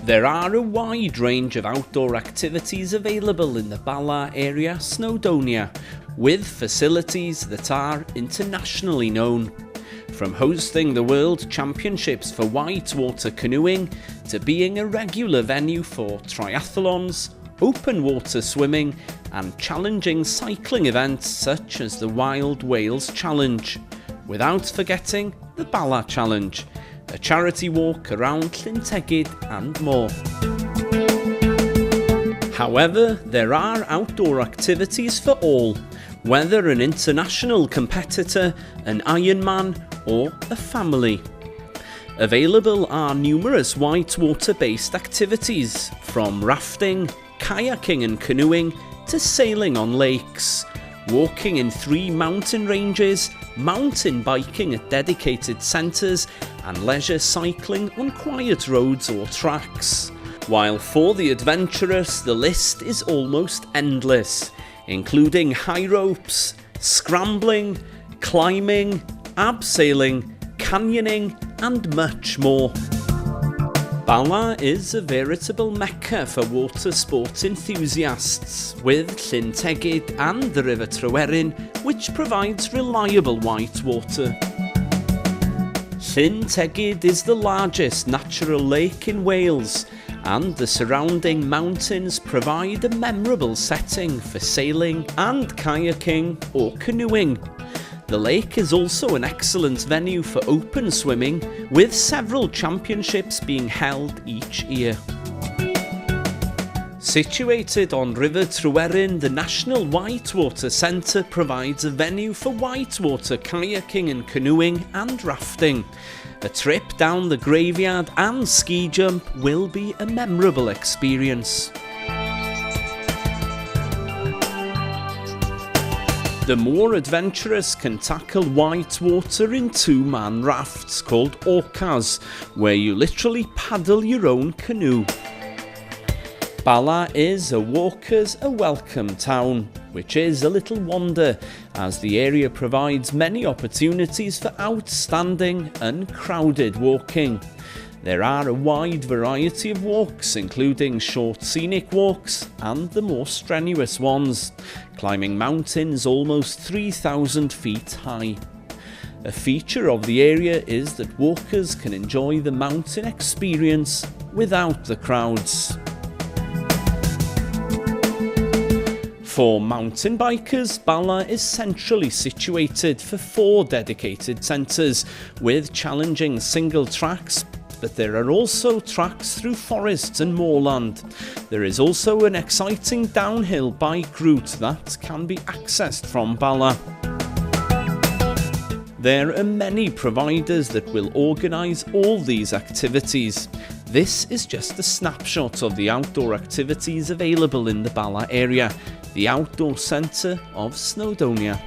There are a wide range of outdoor activities available in the Bala area, Snowdonia, with facilities that are internationally known. From hosting the World Championships for whitewater canoeing to being a regular venue for triathlons, open water swimming and challenging cycling events such as the Wild Wales Challenge, without forgetting the Bala Challenge, a charity walk around Llyn Tegid and more. However, there are outdoor activities for all, whether an international competitor, an Ironman or a family. Available are numerous whitewater-based activities, from rafting, kayaking and canoeing to sailing on lakes, walking in 3 mountain ranges, mountain biking at dedicated centres and leisure cycling on quiet roads or tracks. While for the adventurous the list is almost endless, including high ropes, scrambling, climbing, abseiling, canyoning and much more. Bala is a veritable mecca for water sport enthusiasts, with Llyn Tegid and the River Tryweryn, which provides reliable white water. Llyn Tegid is the largest natural lake in Wales, and the surrounding mountains provide a memorable setting for sailing and kayaking or canoeing. The lake is also an excellent venue for open swimming, with several championships being held each year. Situated on River Tryweryn, the National Whitewater Centre provides a venue for whitewater kayaking and canoeing and rafting. A trip down the graveyard and ski jump will be a memorable experience. The more adventurous can tackle whitewater in 2-man rafts called orcas, where you literally paddle your own canoe. Bala is a walker's a welcome town, which is a little wonder, as the area provides many opportunities for outstanding, uncrowded walking. There are a wide variety of walks, including short scenic walks and the more strenuous ones, climbing mountains almost 3,000 feet high. A feature of the area is that walkers can enjoy the mountain experience without the crowds. For mountain bikers, Bala is centrally situated for 4 dedicated centres, with challenging single tracks, but there are also tracks through forests and moorland. There is also an exciting downhill bike route that can be accessed from Bala. There are many providers that will organise all these activities. This is just a snapshot of the outdoor activities available in the Bala area, the outdoor centre of Snowdonia.